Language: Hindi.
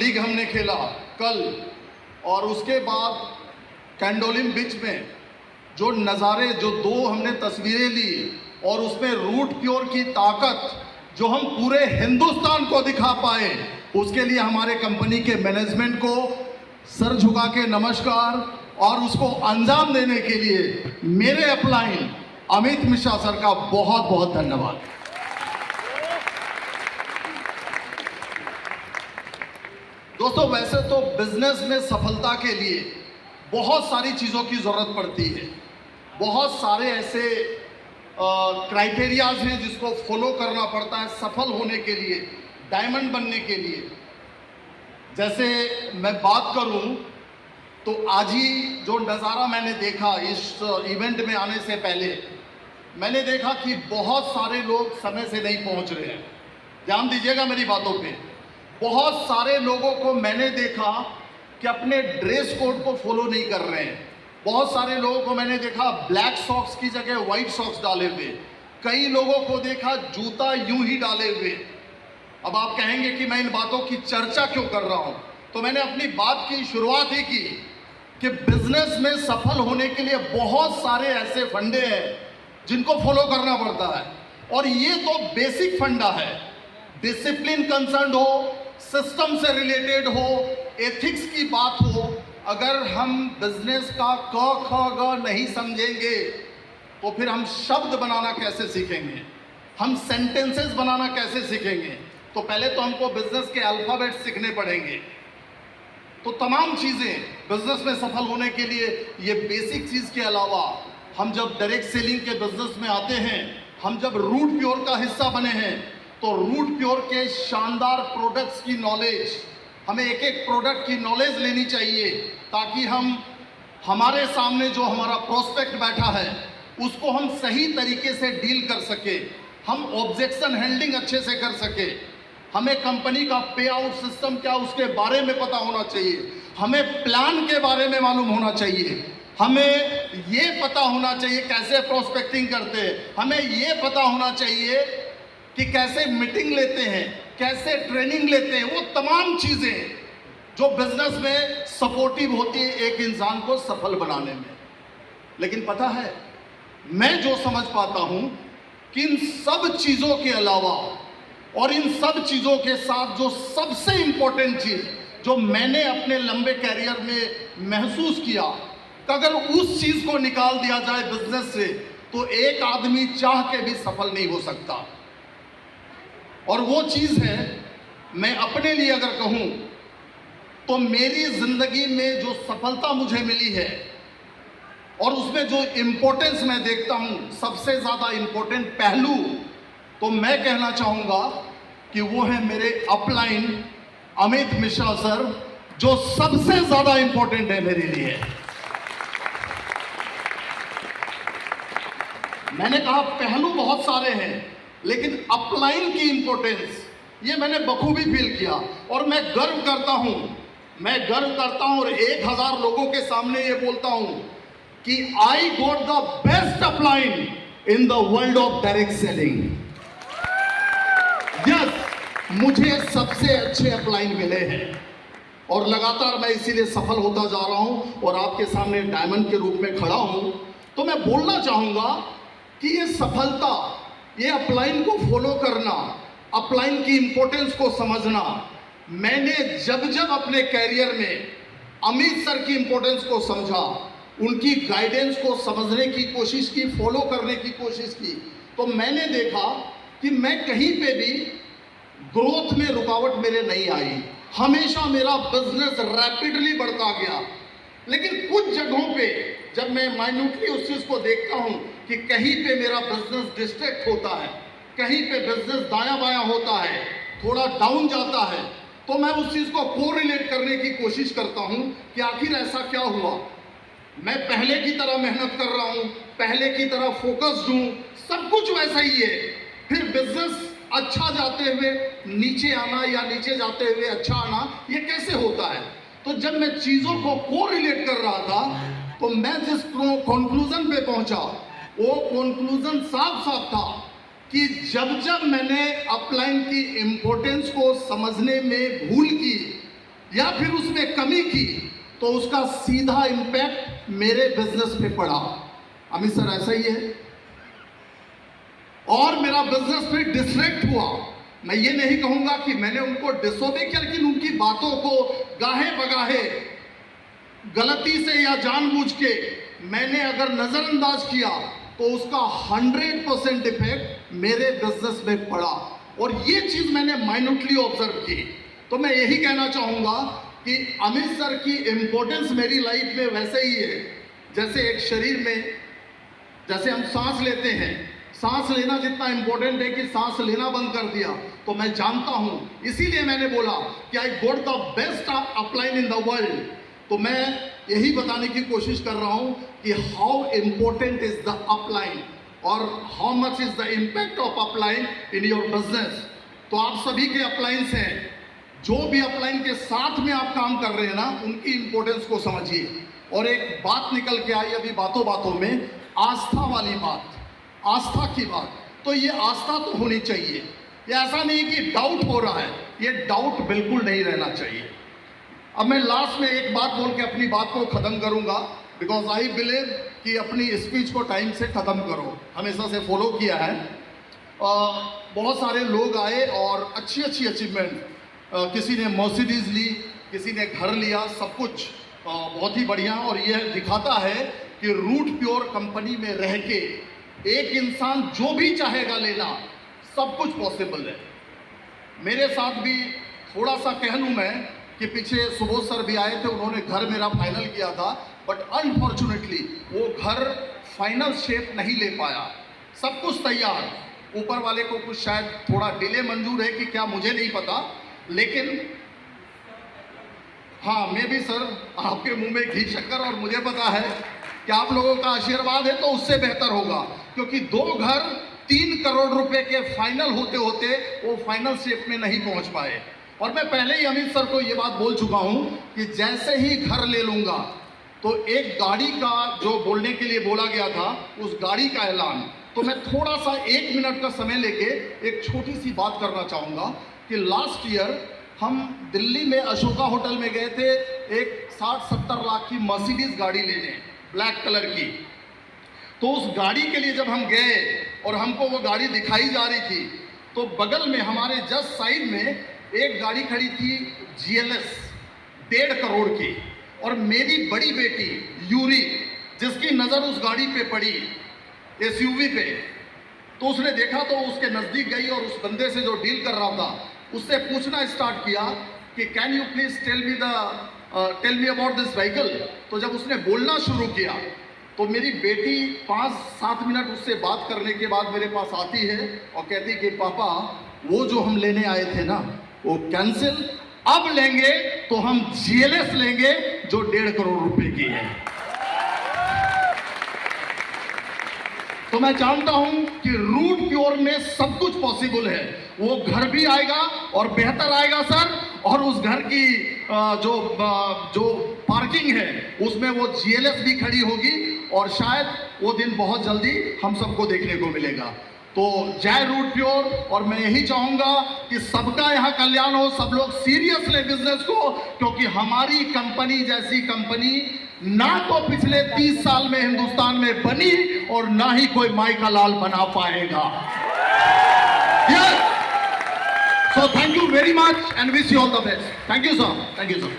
लीग हमने खेला कल, और उसके बाद कैंडोलिम बीच में जो नज़ारे, जो दो हमने तस्वीरें ली, और उसमें रूट प्योर की ताकत जो हम पूरे हिंदुस्तान को दिखा पाए, उसके लिए हमारे कंपनी के मैनेजमेंट को सर झुका के नमस्कार। और उसको अंजाम देने के लिए मेरे अपलाइन अमित मिश्रा सर का बहुत बहुत धन्यवाद। दोस्तों, वैसे तो बिजनेस में सफलता के लिए बहुत सारी चीज़ों की ज़रूरत पड़ती है, बहुत सारे ऐसे क्राइटेरियाज हैं जिसको फॉलो करना पड़ता है सफल होने के लिए, डायमंड बनने के लिए। जैसे मैं बात करूं तो आज ही जो नज़ारा मैंने देखा इस इवेंट में आने से पहले, मैंने देखा कि बहुत सारे लोग समय से नहीं पहुंच रहे हैं। ध्यान दीजिएगा मेरी बातों पे। बहुत सारे लोगों को मैंने देखा कि अपने ड्रेस कोड को फॉलो नहीं कर रहे हैं। बहुत सारे लोगों को मैंने देखा ब्लैक सॉक्स की जगह व्हाइट सॉक्स डाले हुए। कई लोगों को देखा जूता यूं ही डाले हुए। अब आप कहेंगे कि मैं इन बातों की चर्चा क्यों कर रहा हूं, तो मैंने अपनी बात की शुरुआत ही की कि बिजनेस में सफल होने के लिए बहुत सारे ऐसे फंडे हैं जिनको फॉलो करना पड़ता है, और ये तो बेसिक फंडा है। डिसिप्लिन कंसर्न हो, सिस्टम से रिलेटेड हो, एथिक्स की बात हो, अगर हम बिजनेस का क ख ग नहीं समझेंगे तो फिर हम शब्द बनाना कैसे सीखेंगे, हम सेंटेंसेस बनाना कैसे सीखेंगे? तो पहले तो हमको बिजनेस के अल्फाबेट सीखने पड़ेंगे। तो तमाम चीज़ें बिजनेस में सफल होने के लिए, ये बेसिक चीज़ के अलावा हम जब डायरेक्ट सेलिंग के बिजनेस में आते हैं, हम जब रूट प्योर का हिस्सा बने हैं, तो रूट प्योर के शानदार प्रोडक्ट्स की नॉलेज, हमें एक एक प्रोडक्ट की नॉलेज लेनी चाहिए ताकि हम हमारे सामने जो हमारा प्रोस्पेक्ट बैठा है उसको हम सही तरीके से डील कर सके, हम ऑब्जेक्शन हैंडलिंग अच्छे से कर सके। हमें कंपनी का पे आउट सिस्टम क्या उसके बारे में पता होना चाहिए, हमें प्लान के बारे में मालूम होना चाहिए, हमें ये पता होना चाहिए कैसे प्रोस्पेक्टिंग करते हैं, हमें ये पता होना चाहिए कि कैसे मीटिंग लेते हैं, कैसे ट्रेनिंग लेते हैं। वो तमाम चीज़ें जो बिजनेस में सपोर्टिव होती है एक इंसान को सफल बनाने में। लेकिन पता है, मैं जो समझ पाता हूं कि इन सब चीज़ों के अलावा और इन सब चीज़ों के साथ जो सबसे इंपॉर्टेंट चीज़ जो मैंने अपने लंबे कैरियर में महसूस किया कि अगर उस चीज़ को निकाल दिया जाए बिजनेस से तो एक आदमी चाह के भी सफल नहीं हो सकता। और वो चीज़ है, मैं अपने लिए अगर कहूँ तो मेरी ज़िंदगी में जो सफलता मुझे मिली है और उसमें जो इम्पोर्टेंस मैं देखता हूँ, सबसे ज़्यादा इम्पोर्टेंट पहलू, तो मैं कहना चाहूँगा कि वो है मेरे अपलाइन अमित मिश्रा सर, जो सबसे ज़्यादा इम्पोर्टेंट है मेरे लिए। मैंने कहा पहलू बहुत सारे हैं, लेकिन अपलाइन की इंपॉर्टेंस ये मैंने बखूबी फील किया, और मैं गर्व करता हूं और 1000 लोगों के सामने ये बोलता हूं कि I got the best upline in the world of direct selling. Yes, मुझे सबसे अच्छे अपलाइन मिले हैं और लगातार मैं इसीलिए सफल होता जा रहा हूं और आपके सामने डायमंड के रूप में खड़ा हूं। तो मैं बोलना चाहूंगा कि ये सफलता, ये अपलाइन को फॉलो करना, अपलाइन की इंपॉर्टेंस को समझना, मैंने जब जब अपने कैरियर में अमित सर की इंपॉर्टेंस को समझा, उनकी गाइडेंस को समझने की कोशिश की, फॉलो करने की कोशिश की, तो मैंने देखा कि मैं कहीं पे भी ग्रोथ में रुकावट मेरे नहीं आई। हमेशा मेरा बिजनेस रैपिडली बढ़ता गया। लेकिन कुछ जगहों पे जब मैं माइन्यूटली उस चीज़ को देखता हूं कि कहीं पे मेरा बिजनेस डिस्ट्रैक्ट होता है, कहीं पे बिजनेस दायां बायां होता है, थोड़ा डाउन जाता है, तो मैं उस चीज़ को कोरिलेट करने की कोशिश करता हूं कि आखिर ऐसा क्या हुआ। मैं पहले की तरह मेहनत कर रहा हूं, पहले की तरह फोकस्ड हूं, सब कुछ वैसा ही है, फिर बिजनेस अच्छा जाते हुए नीचे आना या नीचे जाते हुए अच्छा आना, ये कैसे होता है। तो जब मैं चीज़ों को कोरिलेट कर रहा था तो मैं जिस कंक्लूजन पे पहुंचा, वो कंक्लूजन साफ साफ था कि जब जब मैंने अपलाइन की इंपॉर्टेंस को समझने में भूल की, या फिर उसमें कमी की तो उसका सीधा इंपैक्ट मेरे बिजनेस पे पड़ा। अमित सर ऐसा ही है, और मेरा बिजनेस फिर डिस्ट्रैक्ट हुआ। मैं ये नहीं कहूंगा कि मैंने उनको डिसोबे किया, लेकिन उनकी बातों को गाहे बगाहे गलती से या जानबूझ के मैंने अगर नजरअंदाज किया तो उसका 100% इफेक्ट मेरे बिजनेस में पड़ा, और ये चीज मैंने माइन्यूटली ऑब्जर्व की। तो मैं यही कहना चाहूंगा कि अमित सर की इंपॉर्टेंस मेरी लाइफ में वैसे ही है जैसे एक शरीर में, जैसे हम सांस लेते हैं, सांस लेना जितना इंपॉर्टेंट है कि सांस लेना बंद कर दिया तो मैं जानता हूं, इसीलिए मैंने बोला कि I got the best upline in the world. तो मैं यही बताने की कोशिश कर रहा हूं कि how important is the upline और how much is the impact of upline in your business. तो आप सभी के अपलाइंस हैं, जो भी अपलाइन के साथ में आप काम कर रहे हैं ना, उनकी इंपॉर्टेंस को समझिए। और एक बात निकल के आई अभी बातों बातों में, आस्था वाली बात, आस्था की बात। तो ये आस्था तो होनी चाहिए, ये ऐसा नहीं कि डाउट हो रहा है, ये डाउट बिल्कुल नहीं रहना चाहिए। अब मैं लास्ट में एक बात बोल के अपनी बात को खत्म करूंगा, बिकॉज आई बिलीव कि अपनी स्पीच को टाइम से खत्म करो, हमेशा से फॉलो किया है। बहुत सारे लोग आए और अच्छी अच्छी अचीवमेंट, किसी ने मर्सिडीज ली, किसी ने घर लिया, सब कुछ बहुत ही बढ़िया। और यह दिखाता है कि रूट प्योर कंपनी में रह के एक इंसान जो भी चाहेगा लेना, सब कुछ पॉसिबल है। मेरे साथ भी थोड़ा सा कह लूँ मैं कि पीछे सुबोध सर भी आए थे, उन्होंने घर मेरा फाइनल किया था, बट अनफॉर्चुनेटली वो घर फाइनल शेप नहीं ले पाया। सब कुछ तैयार, ऊपर वाले को कुछ शायद थोड़ा डिले मंजूर है कि क्या मुझे नहीं पता, लेकिन हाँ, मैं भी सर आपके मुंह में घी शक्कर, और मुझे पता है कि आप लोगों का आशीर्वाद है तो उससे बेहतर होगा, क्योंकि 2 घर 3 करोड़ रुपए के फाइनल होते होते वो फाइनल शेप में नहीं पहुंच पाए। और मैं पहले ही अमित सर को ये बात बोल चुका हूं कि जैसे ही घर ले लूंगा तो एक गाड़ी का जो बोलने के लिए बोला गया था, उस गाड़ी का ऐलान, तो मैं थोड़ा सा 1 मिनट का समय लेके एक छोटी सी बात करना चाहूंगा कि लास्ट ईयर हम दिल्ली में अशोका होटल में गए थे एक 60-70 लाख की मर्सिडीज गाड़ी लेने, ब्लैक कलर की। तो उस गाड़ी के लिए जब हम गए और हमको वो गाड़ी दिखाई जा रही थी, तो बगल में हमारे जस्ट साइड में एक गाड़ी खड़ी थी GLS 1.5 करोड़ की, और मेरी बड़ी बेटी यूरी, जिसकी नज़र उस गाड़ी पे पड़ी, SUV पे, तो उसने देखा तो उसके नज़दीक गई और उस बंदे से जो डील कर रहा था उससे पूछना स्टार्ट किया कि can you please tell me about this vehicle. तो जब उसने बोलना शुरू किया तो मेरी बेटी 5-7 मिनट उससे बात करने के बाद मेरे पास आती है और कहती कि पापा, वो जो हम लेने आए थे ना वो कैंसिल, अब लेंगे तो हम GLS लेंगे जो 1.5 करोड़ रुपए की है। तो मैं जानता हूं कि रूट प्योर में सब कुछ पॉसिबल है, वो घर भी आएगा और बेहतर आएगा सर, और उस घर की जो पार्किंग है उसमें वो GLS भी खड़ी होगी, और शायद वो दिन बहुत जल्दी हम सबको देखने को मिलेगा। तो जय रूट प्योर। और मैं यही चाहूंगा कि सबका यहाँ कल्याण हो, सब लोग सीरियस ले बिजनेस को, क्योंकि हमारी कंपनी जैसी कंपनी ना तो पिछले 30 साल में हिंदुस्तान में बनी और ना ही कोई माई का लाल बना पाएगा। Yes. So thank you very much and wish you all the best. Thank you, sir. Thank you, sir.